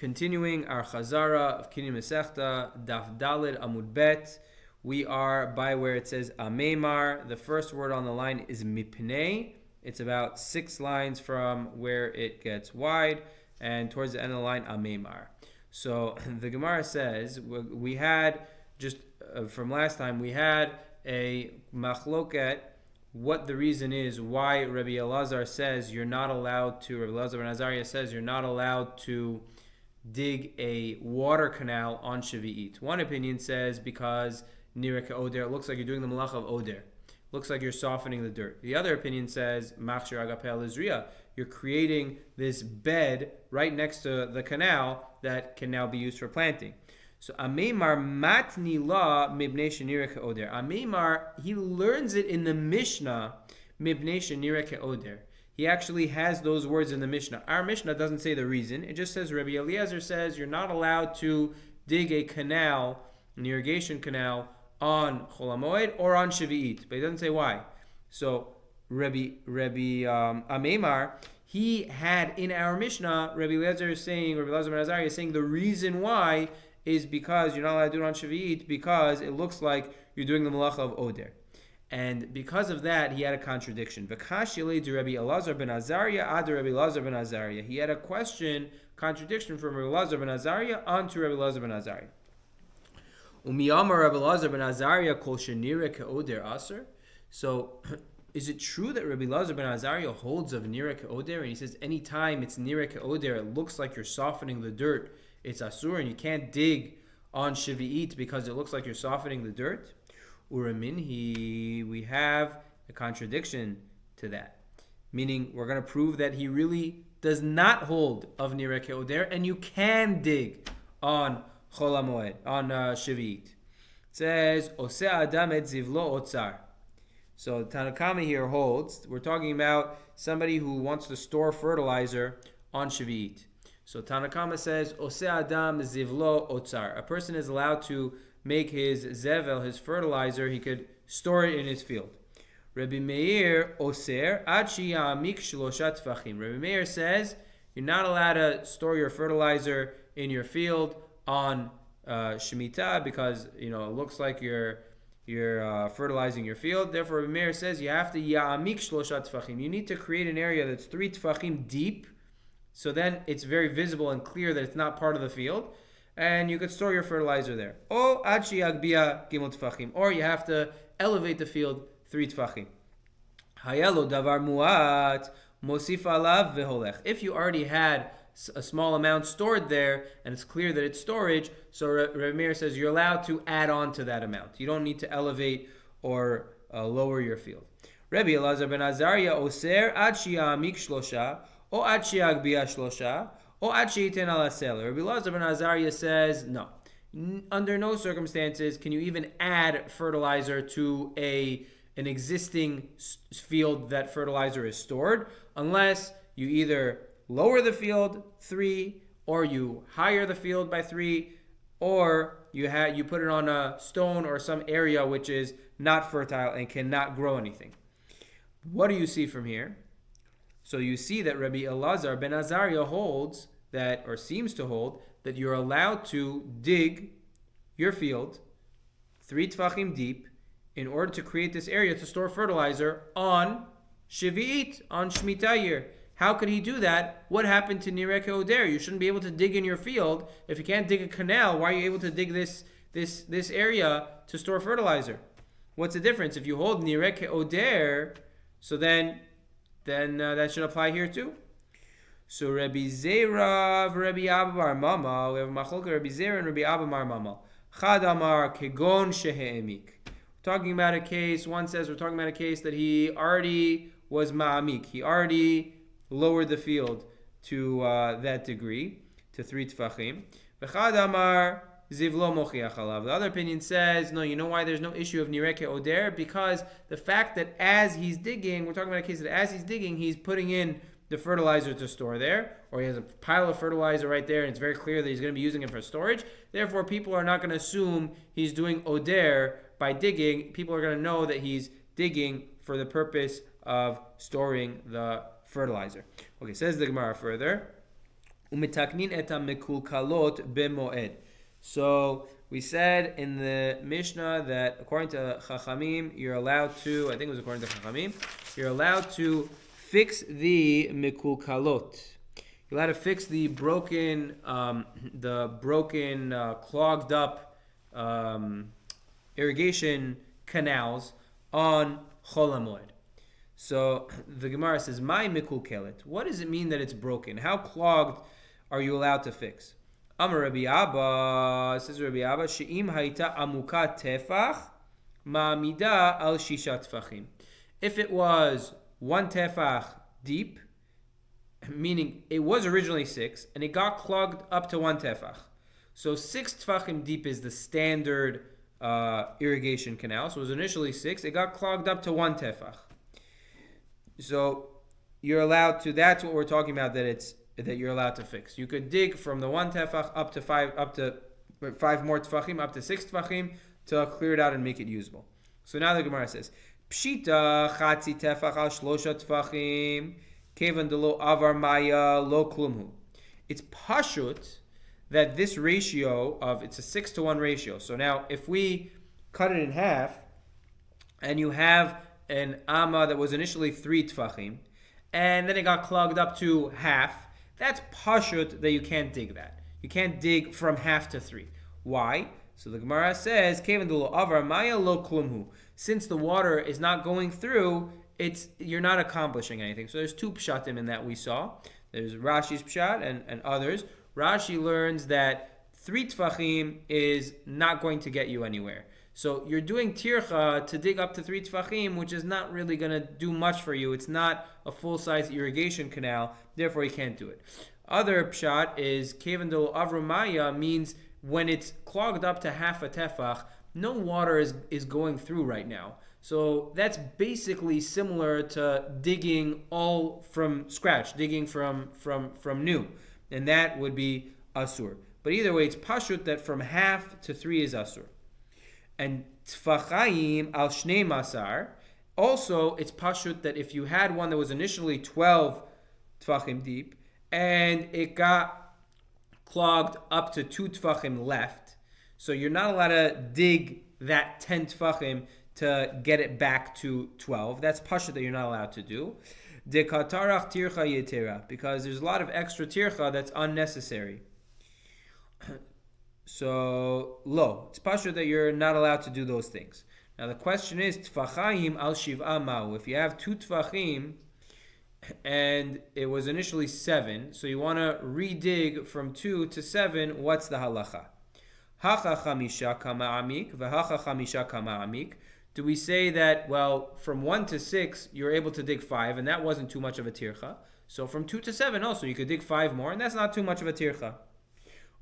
Continuing our Chazara of Kini Masechta, Daf Dalid Amud Bet. We are by where it says Amemar. The first word on the line is Mipnei. It's about 6 lines from where it gets wide, and towards the end of the line, Amemar. So the Gemara says, we had, just from last time, we had a machloket, what the reason is why Rabbi Elazar says you're not allowed to, Rabbi Elazar ben Azariah says you're not allowed to dig a water canal on Shavuot. One opinion says because Nirek Oder, it looks like you're doing the malach of Oder. Looks like you're softening the dirt. The other opinion says Machshir Agapel Izriya. You're creating this bed right next to the canal that can now be used for planting. So Amemar matni la mibnei shenirek Oder. Amemar, he learns it in the Mishnah mibnei shenirek Oder. He actually has those words in the Mishnah. Our Mishnah doesn't say the reason. It just says Rabbi Eliezer says you're not allowed to dig a canal, an irrigation canal, on Chol Moed or on Shavuot. But he doesn't say why. So Rabbi Amemar, he had in our Mishnah, Rabbi Eliezer is saying, Rabbi Elazar ben Azariah is saying the reason why is because you're not allowed to do it on Shavuot because it looks like you're doing the malacha of Oder. And because of that, he had a contradiction. V'kashile to Rabbi Elazar ben Azariah ad Rabbi Elazar ben Azariah. He had a contradiction from Rabbi Elazar ben Azariah onto Rabbi Elazar ben Azariah. Umiyamar Rabbi Elazar ben Azariah kol shenire ke'oder aser. So, is it true that Rabbi Elazar ben Azariah holds of nire ke'oder? And he says anytime it's nire ke'oder, it looks like you're softening the dirt. It's asur, and you can't dig on Shavuot because it looks like you're softening the dirt. Uraminhi, we have a contradiction to that. Meaning, we're going to prove that he really does not hold of Nireh Ke'oder, and you can dig on Chol HaMoed, on Shavuot. It says, Oseh Adam et Zivlo Otzar. So, Tanakama here holds, we're talking about somebody who wants to store fertilizer on Shavuot. So, Tanakama says, Oseh Adam Zivlo Otzar. A person is allowed to make his zevel, his fertilizer, he could store it in his field. Rabbi Meir oser ad sheyamik shlosha tfachim. Rabbi Meir says you're not allowed to store your fertilizer in your field on Shemitah because it looks like you're fertilizing your field. Therefore, Rabbi Meir says you have to yamik shlosha tfachim. You need to create an area that's 3 tfachim deep, so then it's very visible and clear that it's not part of the field. And you could store your fertilizer there. Or or you have to elevate the field 3 tfachim. Hayalo davar muat mosif alav veholech. If you already had a small amount stored there and it's clear that it's storage, so Rabbi Meir says you're allowed to add on to that amount. You don't need to elevate or lower your field. Rabbi Elazar ben Azariah oser ad sheyamik shlosha or ad sheyagbia shlosha. Rabbi Elazar ben Azariah says, no. Under no circumstances can you even add fertilizer to an existing field that fertilizer is stored, unless you either lower the field 3, or you higher the field by 3, or you put it on a stone or some area which is not fertile and cannot grow anything. What do you see from here? So you see that Rabbi Elazar ben Azariah holds that, or seems to hold, that you're allowed to dig your field 3 tfachim deep in order to create this area to store fertilizer on Shavuot, on Shemitah year. How could he do that? What happened to Nireh Ke'oder? You shouldn't be able to dig in your field. If you can't dig a canal, why are you able to dig this area to store fertilizer? What's the difference? If you hold Nireh Ke'oder, so then that should apply here too. So Rabbi Zera, Rabbi Abba Bar Mama, we have a machlokah Rabbi Zera and Rabbi Abba Bar Mama. Chad Amar kegon shehe'emik. Talking about a case. One says we're talking about a case that he already was ma'amik. He already lowered the field to that degree, to 3 tfachim. V'chad Amar zivlo mochiach alav. The other opinion says no. You know why there's no issue of nireh ke'oder? Because the fact that as he's digging, we're talking about a case that as he's digging, he's putting in the fertilizer to store there, or he has a pile of fertilizer right there and it's very clear that he's going to be using it for storage. Therefore, people are not going to assume he's doing oder by digging. People are going to know that he's digging for the purpose of storing the fertilizer. Okay, says the Gemara further. Umitaknin et mekulkalot b'moed. So we said in the Mishnah that according to Chachamim, you're allowed to, I think it was according to Chachamim, you're allowed to fix the mekulkalot. You're allowed to fix the broken, clogged up irrigation canals on Chol HaMoed. So the Gemara says, "My mikulkelet." What does it mean that it's broken? How clogged are you allowed to fix? Amar Rabbi Abba, says Rabbi Abba, she'im hayta amuka tefach ma'amida al shisha tefachim. If it was one tefach deep, meaning it was originally 6, and it got clogged up to one tefach. So 6 tefachim deep is the standard irrigation canal. So it was initially 6, it got clogged up to one tefach. So you're allowed to. That's what we're talking about. That you're allowed to fix. You could dig from the one tefach up to 5 more tefachim, up to 6 tefachim to clear it out and make it usable. So now the Gemara says, Pshita chatzi tefach al shlosha tefachim kevan delo avar maya lo klumhu. It's pashut that this ratio of it's a 6-to-1 ratio. So now if we cut it in half, and you have an amma that was initially 3 tefachim, and then it got clogged up to half, that's pashut that you can't dig that. You can't dig from half to 3. Why? So the Gemara says, Kevan dulo avar maya lo klumhu. Since the water is not going through, you're not accomplishing anything. So there's 2 pshatim in that we saw. There's Rashi's pshat and others. Rashi learns that 3 tefachim is not going to get you anywhere. So you're doing tircha to dig up to 3 tefachim, which is not really going to do much for you. It's not a full-size irrigation canal, therefore you can't do it. Other pshat is kevendol avrumaya, means when it's clogged up to half a tefach, no water is going through right now. So that's basically similar to digging all from scratch, digging from new, and that would be asur. But either way, it's pashut that from half to 3 is asur. And tfachayim al shnei masar. Also, it's pashut that if you had one that was initially 12 tfachim deep and it got clogged up to 2 tfachim left, so you're not allowed to dig that 10 tfachim to get it back to 12. That's pashut that you're not allowed to do. De katarach tircha yetera, because there's a lot of extra tircha that's unnecessary. So, it's pashut that you're not allowed to do those things. Now the question is, tfachayim al shiv'a ma'u. If you have 2 tfachim, and it was initially 7, so you want to redig from 2 to 7, what's the halacha? Hacha chamisha kama amik, v'hacha chamisha kama amik. Do we say that, from 1 to 6, you're able to dig 5, and that wasn't too much of a tircha. So from 2 to 7 also, you could dig 5 more, and that's not too much of a tircha.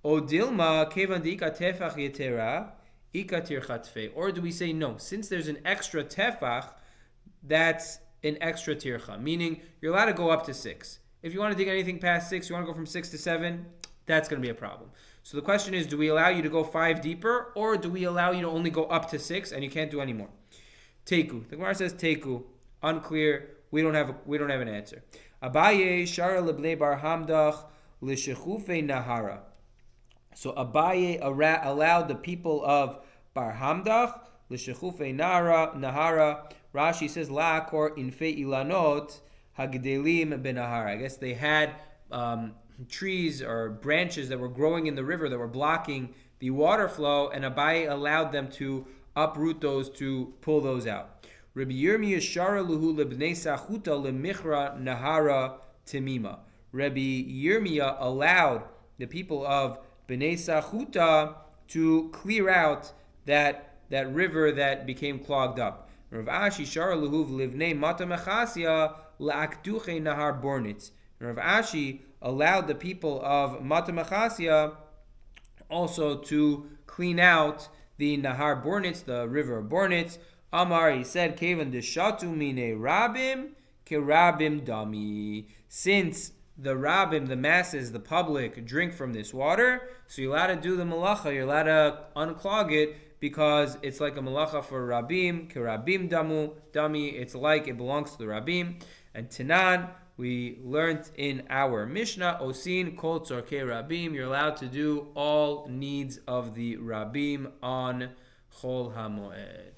O dilma kevan diika tefach yetera ika tircha tfei. Or do we say no? Since there's an extra tefach, that's an extra tircha. Meaning you're allowed to go up to 6. If you want to dig anything past 6, you want to go from 6 to 7, that's going to be a problem. So the question is, do we allow you to go 5 deeper, or do we allow you to only go up to 6 and you can't do any more? Teku. The Gemara says teku. Unclear. We don't have an answer. Abaye shara lebnei bar hamdach l'shechufe nahara. So Abaye allowed the people of Bar Hamdach l'shechufe nahara. Rashi says la'akor infe ilanot hagdelim benahara. I guess they had trees or branches that were growing in the river that were blocking the water flow, and Abaye allowed them to uproot those, to pull those out. Rabbi Yirmiyah shara luhu lebnei sachuta lemichra nahara timima. Rabbi Yirmiyah allowed the people of Bnei Sachuta to clear out that river that became clogged up. Rav Ashi shara luhuv livnei mata mechasya laakduche nahar bornitz. Rav Ashi allowed the people of mata mechasya also to clean out the nahar bornitz, the river of bornitz. Amar, he said, kevan deshatu mine rabim kerabim dami. Since the rabbim, the masses, the public, drink from this water, so you're allowed to do the malacha, you're allowed to unclog it, because it's like a malacha for rabbim, kerabim dami, it's like it belongs to the rabbim. And Tanan, we learned in our Mishnah, Osin kol tzorkei rabim, you're allowed to do all needs of the rabim on Chol HaMoed.